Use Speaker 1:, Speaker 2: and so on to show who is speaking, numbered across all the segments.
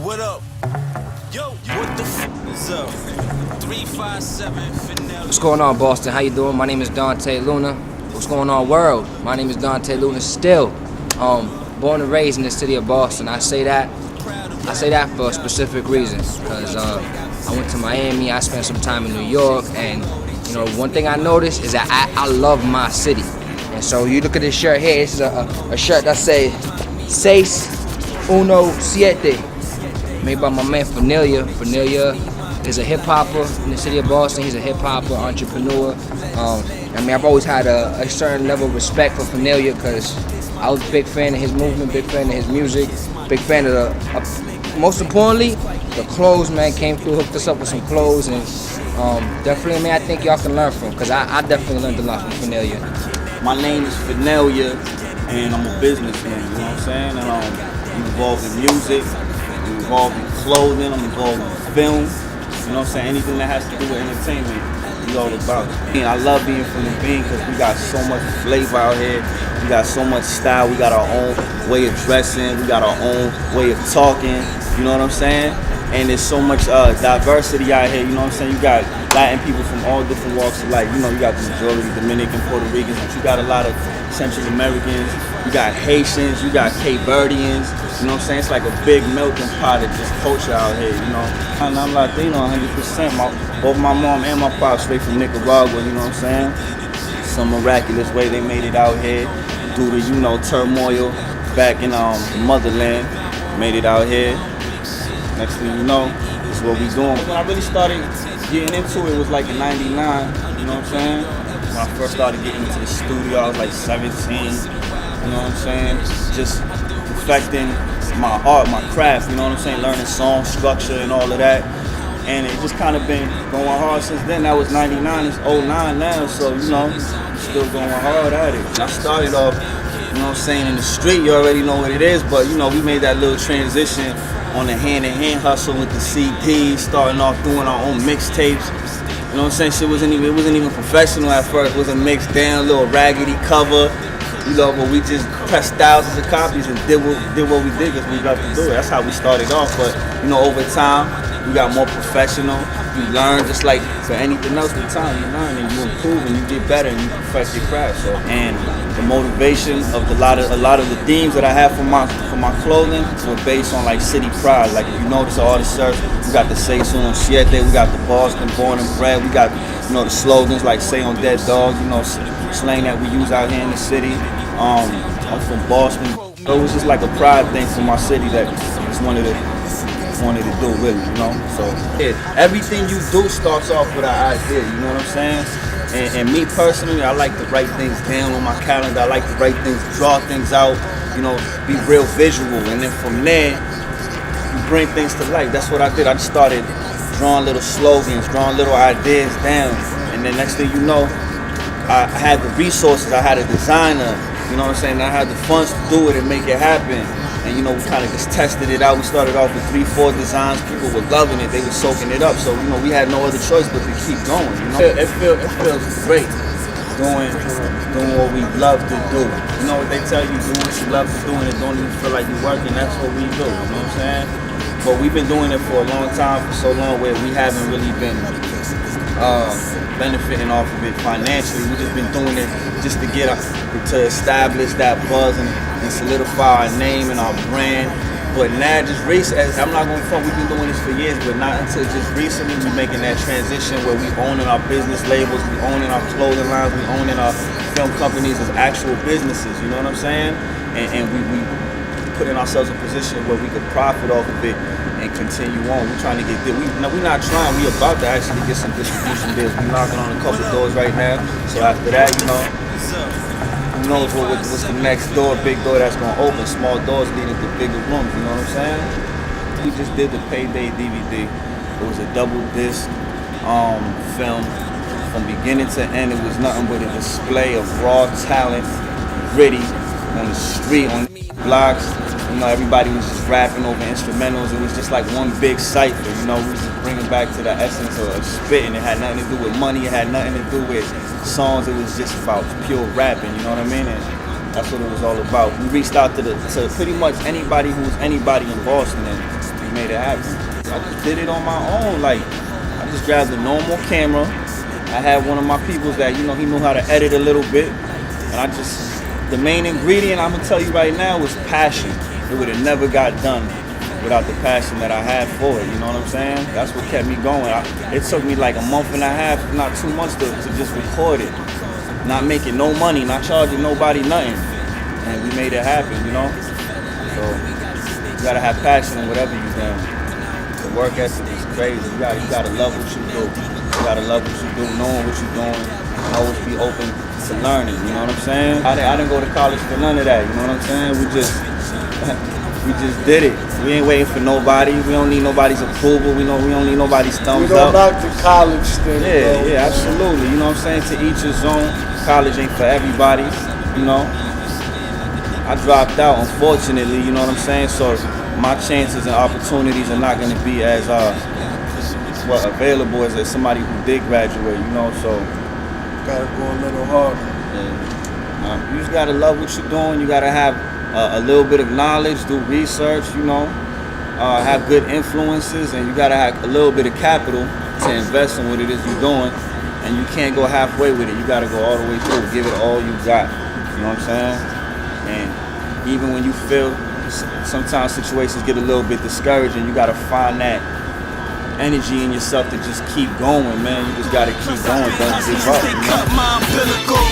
Speaker 1: What up? Yo, what the f is up? 357 Phinelia.
Speaker 2: What's going on, Boston? How you doing? My name is Dante Luna. What's going on, world? My name is Dante Luna still. Born and raised in the city of Boston. I say that for a specific reason. Because I went to Miami, I spent some time in New York, and one thing I noticed is that I love my city. And so you look at this shirt here, this is a shirt that say Seis Uno Siete, made by my man Phinelia. Phinelia is a hip hopper in the city of Boston. He's a hip hopper, entrepreneur. I've always had a certain level of respect for Phinelia because I was a big fan of his movement, big fan of his music, big fan of most importantly, the clothes, man. Came through, hooked us up with some clothes, and definitely, man, I think y'all can learn from, because I definitely learned a lot from Phinelia.
Speaker 3: My name is Phinelia, and I'm a businessman, you know what I'm saying? And I'm involved in music, I'm involved in clothing, I'm involved in film, you know what I'm saying? Anything that has to do with entertainment, we all about it. I love being from the Bean because we got so much flavor out here, we got so much style, we got our own way of dressing, we got our own way of talking, you know what I'm saying? And there's so much diversity out here, you know what I'm saying? You got Latin people from all different walks of life. You know, you got the majority Dominican, Puerto Ricans, but you got a lot of Central Americans, you got Haitians, you got Cape Verdeans, you know what I'm saying? It's like a big melting pot of just culture out here, you know? And I'm Latino 100%. Both my mom and my pop straight from Nicaragua, you know what I'm saying? Some miraculous way they made it out here due to, turmoil back in the motherland. Made it out here. Next thing you know, this is what we doing. When I really started getting into it was like in '99, you know what I'm saying? When I first started getting into the studio, I was like 17, you know what I'm saying? Just perfecting my art, my craft, you know what I'm saying? Learning song structure and all of that. And it just kind of been going hard since then. That was 99, it's 09 now, so I'm still going hard at it. I started off, you know what I'm saying, in the street, you already know what it is, but we made that little transition on the hand-in-hand hustle with the CDs, starting off doing our own mixtapes. You know what I'm saying? It wasn't even professional at first. It wasn't mixed down, little raggedy cover. But we just pressed thousands of copies and did what we did because we got to do it. That's how we started off. But over time, we got more professional. You learn just like for anything else with time. You learn and you improve and you get better and you perfect your craft. So, and the motivation of a lot of the themes that I have for my clothing were based on like city pride. Like if you notice all the shirts, we got the Seis Uno Siete, we got the Boston born and bred, we got the slogans like Say on Dead Dogs, slang that we use out here in the city. I'm from Boston. So it was just like a pride thing for my city that I just wanted to do really, So everything you do starts off with an idea, you know what I'm saying? And me personally, I like to write things down on my calendar. I like to write things, draw things out, be real visual. And then from there, you bring things to life. That's what I did. I just started drawing little slogans, drawing little ideas down. And then next thing you know, I had the resources. I had a designer, you know what I'm saying? I had the funds to do it and make it happen. And we kind of just tested it out. We started off with 3-4 designs. People were loving it. They were soaking it up. So we had no other choice but to keep going. It feels great doing what we love to do. You know what they tell you, do what you love to do, and it don't even feel like you're working. That's what we do. You know what I'm saying? But we've been doing it for a long time, for so long, where we haven't really been benefiting off of it financially. We've just been doing it just to establish that buzz and solidify our name and our brand. But now just recently, I'm not going to front, we've been doing this for years, but not until just recently we're making that transition where we owning our business labels, we owning our clothing lines, we owning our film companies as actual businesses, you know what I'm saying? And we putting ourselves in a position where we could profit off of it and continue on. We're trying to get there. We're not trying, we're about to actually get some distribution deals. We're knocking on a couple doors right now. So after that, who knows what's the next door, big door that's gonna open. Small doors leading to bigger rooms, you know what I'm saying? We just did the Payday DVD. It was a double disc film. From beginning to end, it was nothing but a display of raw talent, gritty, on the street, on blocks. Everybody was just rapping over instrumentals. It was just like one big cipher, we was just bringing back to the essence of spitting. It had nothing to do with money, it had nothing to do with songs, it was just about pure rapping, you know what I mean? And that's what it was all about. We reached out to pretty much anybody who was anybody in Boston, and made it happen. I just did it on my own. Like, I just grabbed a normal camera. I had one of my peoples that, you know, he knew how to edit a little bit. And I just, the main ingredient I'm gonna tell you right now was passion. It would have never got done without the passion that I had for it, you know what I'm saying? That's what kept me going. It took me like a month and a half, not 2 months to just record it. Not making no money, not charging nobody nothing. And we made it happen, you know? So, you gotta have passion in whatever you're doing. The work ethic is crazy. You gotta love what you do. You gotta love what you do, knowing what you're doing, and always be open to learning, you know what I'm saying? I didn't go to college for none of that, you know what I'm saying? We just did it. We ain't waiting for nobody. We don't need nobody's approval. We don't need nobody's thumbs up.
Speaker 4: We don't knock the college thing.
Speaker 3: Yeah, absolutely. You know what I'm saying? To each his own. College ain't for everybody, you know. I dropped out, unfortunately, you know what I'm saying? So my chances and opportunities are not gonna be as available as somebody who did graduate, you know, so.
Speaker 4: Gotta go a little harder.
Speaker 3: Yeah. You just gotta love what you're doing. You gotta have a little bit of knowledge, do research, you know, have good influences, and you gotta have a little bit of capital to invest in what it is you're doing. And you can't go halfway with it. You gotta go all the way through. Give it all you got. You know what I'm saying? And even when you feel sometimes situations get a little bit discouraging, you gotta find that energy in yourself to just keep going, man. You just gotta keep going. Don't give up.
Speaker 1: They cut my umbilical.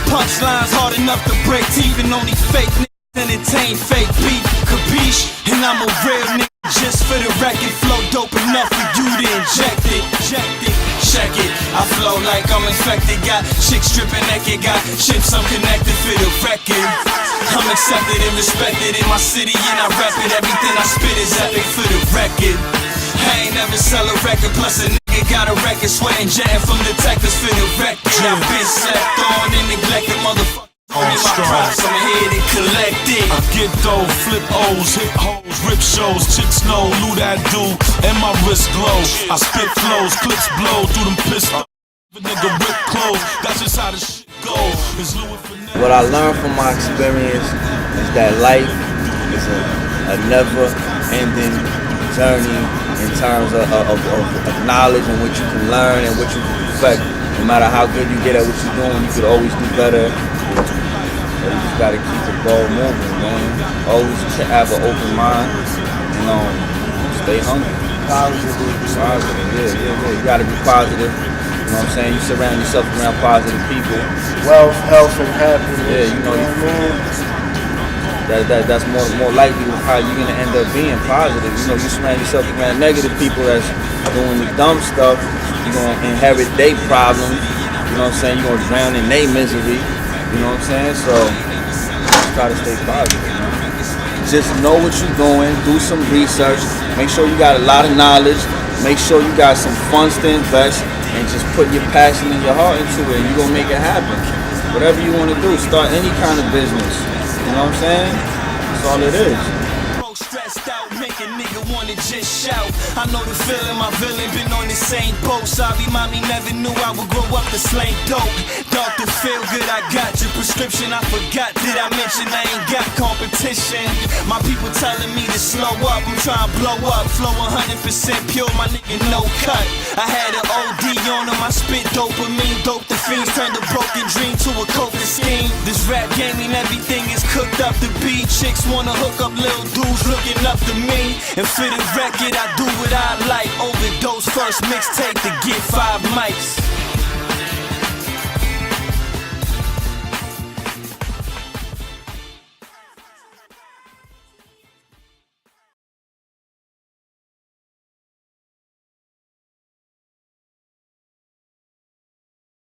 Speaker 1: Punchlines hard enough to break even only fake niggas entertain fake beef. Capiche? And I'm a real nigga just for the record. Flow dope enough for you to inject it. Check it. I flow like I'm infected. Got chicks stripping naked. Got ships I'm connected for the record. I'm accepted and respected in my city and I rep it. Everything I spit is epic for the record. I ain't never sell a record, plus a nigga got a record, sweating jetting from detectives for the record. I've been slept on and neglected, motherfucker. Only my props, I'm here to collect it.
Speaker 5: I get dough, flip O's, hit hoes, rip shows, chicks know who that do, and my wrist glow. I spit flows, clips blow through them pistols. Nigga rip clothes, that's just how the shit go. It's Louis Phinelia.
Speaker 3: What I learned from my experience is that life is a never-ending journey in terms of knowledge and what you can learn and what you can perfect. No matter how good you get at what you're doing, you could always do better. So you just gotta keep the ball moving, man. Always have an open mind and stay hungry. Positive, yeah. You gotta be positive. You know what I'm saying? You surround yourself around positive people.
Speaker 4: Wealth, health, and happiness.
Speaker 3: Yeah, you know what I mean? That's more likely how you're gonna end up being positive. You know, you surround yourself around negative people that's doing the dumb stuff, you're gonna inherit their problems. You know what I'm saying? You're gonna drown in their misery. You know what I'm saying? So just try to stay positive. Just know what you're doing, do some research, make sure you got a lot of knowledge, make sure you got some funds to invest, and just put your passion and your heart into it, and you're gonna make it happen. Whatever you wanna do, start any kind of business. You know what I'm saying? That's all it is.
Speaker 1: Stressed out, make a nigga wanna just shout. I know the feeling, my villain been on the same boat. Sorry, mommy never knew I would grow up to slang dope. Doctor, feel good, I got your prescription. I forgot that I mentioned I ain't got competition. My people telling me to slow up, I'm trying to blow up. Flow 100% pure, my nigga no cut. I had an OD on him, I spit dopamine. Dope the fiends, turned a broken dream to a coping scheme. This rap game and everything is cooked up to be. Chicks wanna hook up little dudes looking up to me. And for the record, I do what I like. Overdose first mixtape to get 5 mics.